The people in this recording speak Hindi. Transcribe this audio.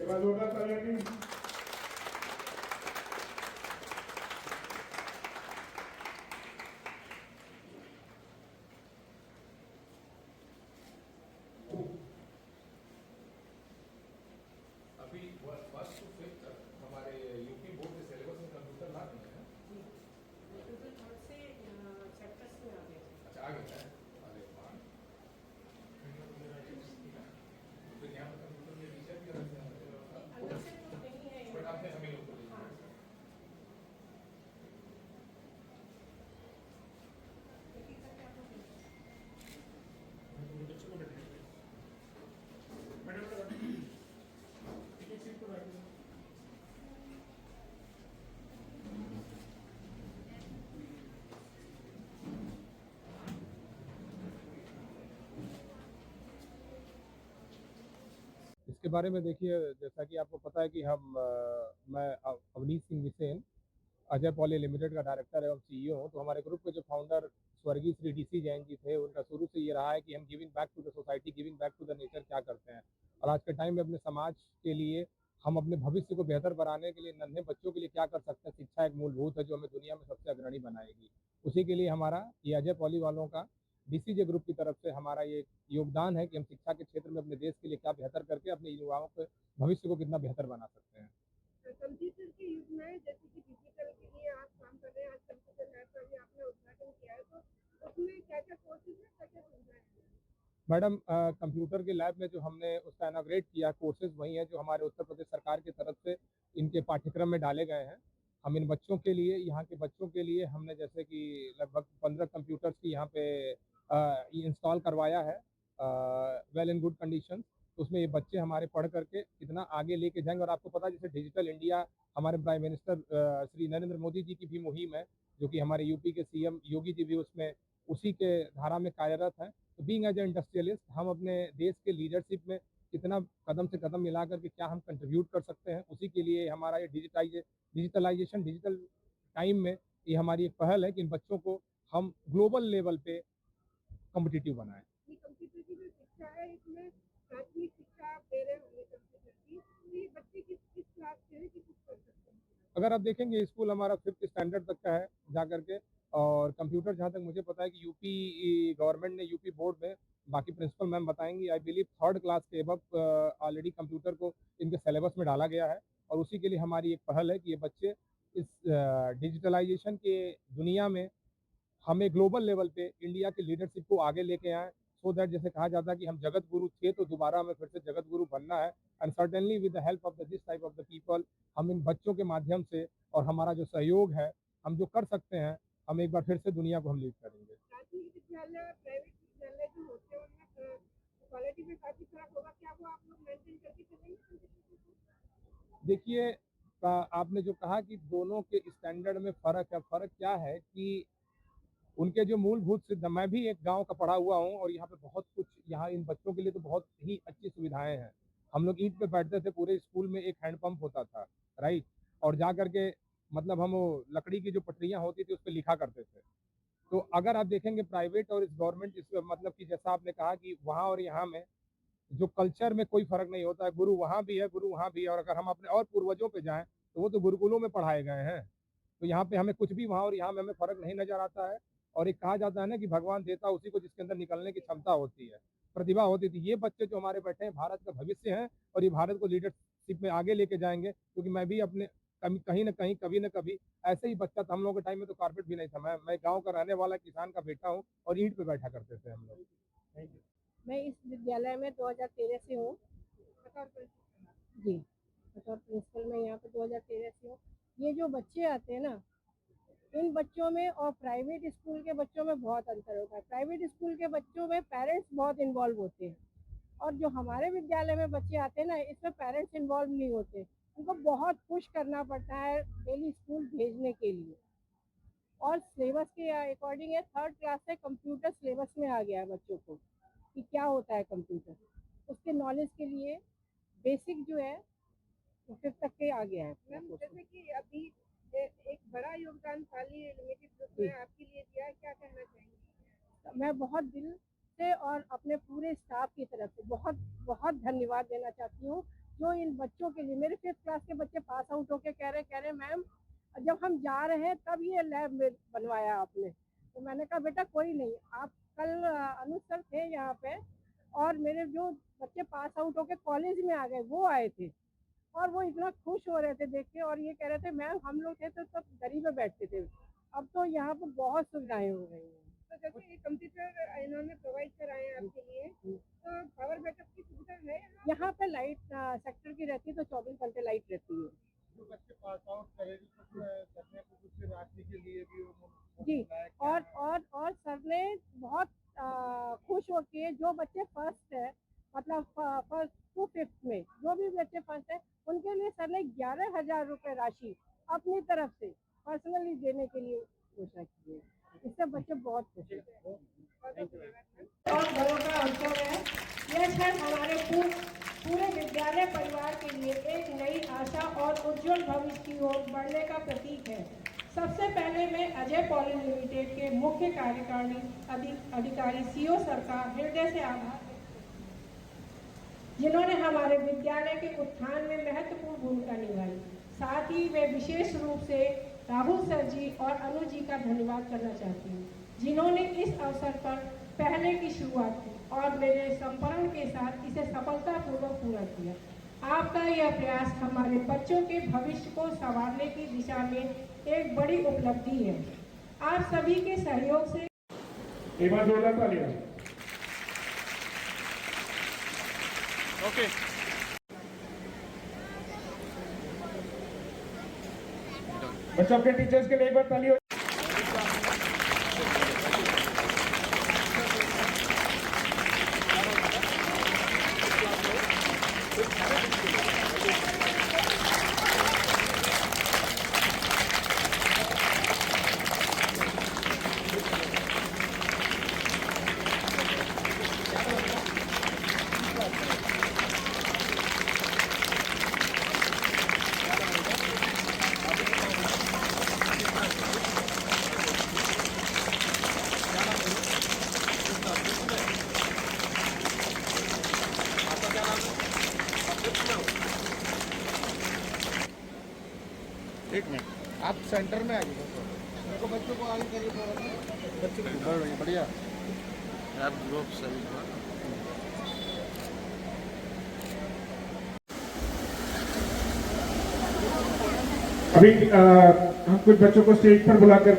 जोरदार तालियां दी। अभी फर्स्ट टू फिफ्थ तक हमारे यूपी बोर्ड के सिलेबस में कंप्यूटर ला नहीं है। कंप्यूटर थर्ड से चैप्टर्स में आ गए। अच्छा आ गया है। अरे वाह। फिर यहाँ पर कंप्यूटर में विषय भी अलग से तो नहीं है, बट आपने हमें लोग को हाँ। इसके बारे में देखिए, जैसा कि आपको पता है कि मैं अवनीश सिंह बिसेन, अजय पॉली लिमिटेड का डायरेक्टर एवं सीईओ हूँ। तो हमारे ग्रुप के जो फाउंडर स्वर्गीय श्री डीसी जैन जी थे, उनका शुरू से ये रहा है कि हम giving back to the society, giving back to the nature क्या करते हैं। और आज के टाइम में अपने समाज के लिए, हम अपने भविष्य को बेहतर बनाने के लिए, नन्हे बच्चों के लिए क्या कर सकते हैं। शिक्षा एक मूलभूत है जो हमें दुनिया में सबसे अग्रणी बनाएगी। उसी के लिए हमारा ये अजय पॉली वालों का डीसीजे ग्रुप की तरफ से हमारा ये योगदान है कि हम शिक्षा के क्षेत्र में अपने देश के लिए क्या बेहतर करके अपने युवाओं के भविष्य को कितना बेहतर बना सकते हैं। कंप्यूटर के युग में जैसे कि डिजिटल के लिए आप काम कर रहे हैं, आज कंप्यूटर लैब का भी आपने उद्घाटन किया है, तो उसमें क्या क्या कोर्सेज है, क्या क्या सुविधाएं हैं? मैडम, कंप्यूटर के लैब में जो हमने उसका इनॉग्रेट किया, कोर्सेज वही हैं जो हमारे उत्तर प्रदेश सरकार की तरफ से इनके पाठ्यक्रम में डाले गए हैं। हम इन बच्चों के लिए, यहाँ के बच्चों के लिए हमने जैसे कि लगभग 15 कंप्यूटर्स की यहाँ पे इंस्टॉल करवाया है, वेल इन गुड कंडीशन। तो उसमें ये बच्चे हमारे पढ़ करके कितना आगे लेके जाएंगे। और आपको पता है जैसे डिजिटल इंडिया हमारे प्राइम मिनिस्टर श्री नरेंद्र मोदी जी की भी मुहिम है, जो कि हमारे यूपी के सीएम योगी जी भी उसमें उसी के धारा में कार्यरत हैं। तो बीइंग एज ए इंडस्ट्रियलिस्ट, हम अपने देश के लीडरशिप में कितना कदम से कदम मिला करके क्या हम कंट्रीब्यूट कर सकते हैं, उसी के लिए हमारा ये डिजिटलाइजेशन, डिजिटल टाइम में ये हमारी एक पहल है कि इन बच्चों को हम ग्लोबल लेवल पे कॉम्पिटिटिव बनाएं। ये कंप्यूटर की जो शिक्षा है, इसमें प्राथमिक शिक्षा आप दे रहे होंगे कंप्यूटर की, तो ये बच्चे किस किस क्लास के हैं कि कुछ कर सकते हैं? अगर आप देखेंगे, स्कूल हमारा 5th स्टैंडर्ड तक का है जा करके। और कंप्यूटर जहाँ तक मुझे पता है कि यूपी गवर्नमेंट ने, यूपी बोर्ड में, बाकी प्रिंसिपल मैम बताएंगी, आई बिलीव 3rd क्लास के एबव ऑलरेडी कंप्यूटर को इनके सिलेबस में डाला गया है। और उसी के लिए हमारी एक पहल है कि ये बच्चे इस डिजिटलाइजेशन के दुनिया में हमें ग्लोबल लेवल पे इंडिया की लीडरशिप को आगे लेके आए, सो दैट जैसे कहा जाता है कि हम जगत गुरु थे तो दोबारा हमें फिर से जगत गुरु बनना है। And certainly with the help of this type of the people, हम इन बच्चों के माध्यम से और हमारा जो सहयोग है, हम जो कर सकते हैं, हम एक बार फिर से दुनिया को हम लीड करेंगे। प्राथमिक विद्यालय और प्राइवेट विद्यालय जो होते हैं उनमें क्वालिटी में काफी फर्क होगा, क्या वो आप लोग मेंटेन करके चलेंगे? देखिए, आपने जो कहा कि दोनों के स्टैंडर्ड में फर्क है, फर्क क्या है कि उनके जो मूलभूत सिद्ध, मैं भी एक गांव का पढ़ा हुआ हूं और यहाँ पे बहुत कुछ, यहाँ इन बच्चों के लिए तो बहुत ही अच्छी सुविधाएं हैं। हम लोग ईंट पे बैठते थे, पूरे स्कूल में एक हैंडपंप होता था, राइट। और जा करके मतलब हम वो लकड़ी की जो पटरियां होती थी उस पर लिखा करते थे। तो अगर आप देखेंगे प्राइवेट और इस गवर्नमेंट, इस मतलब कि जैसा आपने कहा कि वहाँ और यहाँ में जो कल्चर में कोई फर्क नहीं होता है, गुरु वहाँ भी है, गुरु वहाँ भी है। और अगर हम अपने और पूर्वजों पे जाएं तो वो तो गुरुकुलों में पढ़ाए गए हैं। तो यहाँ पे हमें कुछ भी वहाँ और यहाँ में हमें फर्क नहीं नजर आता है। और एक कहा जाता है ना कि भगवान देता उसी को जिसके अंदर निकलने की क्षमता होती है, प्रतिभा होती थी। ये बच्चे जो हमारे बैठे हैं भारत का भविष्य हैं और ये भारत को लीडरशिप में आगे लेके जाएंगे। क्योंकि मैं भी अपने कहीं ना कहीं, कभी ना कभी ऐसे ही बच्चा था। हम लोगों के टाइम में तो कारपेट भी नहीं था। मैं गाँव का रहने वाला किसान का बेटा हूँ और ईंट पे बैठा करते थे हम लोग। Thank you. मैं इस विद्यालय में 2013 से हूँ जी, बतौर प्रिंसिपल मैं यहाँ पे 2013 से हूँ। ये जो बच्चे आते हैं ना, इन बच्चों में और प्राइवेट स्कूल के बच्चों में बहुत अंतर होता है। प्राइवेट स्कूल के बच्चों में पेरेंट्स बहुत इन्वॉल्व होते हैं, और जो हमारे विद्यालय में बच्चे आते हैं ना, इसमें पेरेंट्स इन्वॉल्व नहीं होते। उनको बहुत पुश करना पड़ता है डेली स्कूल भेजने के लिए। और सिलेबस के अकॉर्डिंग है, 3rd क्लास से कंप्यूटर सिलेबस में आ गया है बच्चों को कि क्या होता है कंप्यूटर। उसके नॉलेज के लिए बेसिक जो है 5th तक के आ गया है। मैम, जैसे कि अभी एक बड़ा योगदान पाली लिमिटेड ग्रुप ने आपके लिए दिया है, क्या कहना चाहेंगे? मैं बहुत दिल से और अपने पूरे स्टाफ की तरफ से बहुत बहुत धन्यवाद देना चाहती हूँ जो इन बच्चों के लिए, मेरे 5th क्लास के बच्चे पास आउट होके कह रहे मैम जब हम जा रहे हैं तब ये लैब में बनवाया आपने। तो मैंने कहा बेटा कोई नहीं, आप कल अनुज सर थे यहाँ पे और मेरे जो बच्चे पास आउट होके कॉलेज में आ गए वो आए थे और वो इतना खुश हो रहे थे देख के और ये कह रहे थे मैम हम लोग थे तो सब गली में बैठते थे, अब तो यहाँ पर बहुत सुविधाएं हो गई हैं। तो जैसे ये कंप्यूटर इन्होंने प्रोवाइड कराए हैं आपके लिए, तो पावर बैकअप की सुविधा है यहाँ पे लाइट सेक्टर की रहती है तो 24 घंटे लाइट रहती है। जो बच्चे पास आउट करेंगे तो करने को कुछ राशि के लिए भी जी और सर ने बहुत खुश होके जो बच्चे फर्स्ट है मतलब फर्स्ट टू 5th में जो भी बच्चे फर्स्ट है उनके लिए सर ने 11,000 रुपये राशि अपनी तरफ से पर्सनली देने के लिए घोषणा की है। इससे बच्चे बहुत खुश हैं। बहुत बड़ों का अवसर है, यह क्षण हमारे पूरे विद्यालय परिवार के लिए एक नई आशा और उज्जवल भविष्य की ओर बढ़ने का प्रतीक है। सबसे पहले मैं अजय पॉलिन लिमिटेड के मुख्य कार्यकारिणी अधिकारी सीओ सर का हृदय से आभार जिन्होंने हमारे विद्यालय के उत्थान में महत्वपूर्ण भूमिका निभाई। साथ ही वे विशेष रूप से राहुल सर जी और अनुज जी का धन्यवाद करना चाहती हूँ जिन्होंने इस अवसर पर पहले की शुरुआत की और मेरे संपर्क के साथ इसे सफलतापूर्वक पूरा किया। आपका यह प्रयास हमारे बच्चों के भविष्य को संवारने की दिशा में एक बड़ी उपलब्धि है। आप सभी के सहयोग से एक बार जोरदार तालियां। ओके बच्चों के टीचर्स के लिए एक बार ताली हो। एक मिनट आप सेंटर में आइए मेरे को बच्चों को आगे करिए थोड़ा सा बच्चे को बढ़िया आप ग्रुप सही अभी हम कुछ बच्चों को स्टेज पर बुलाकर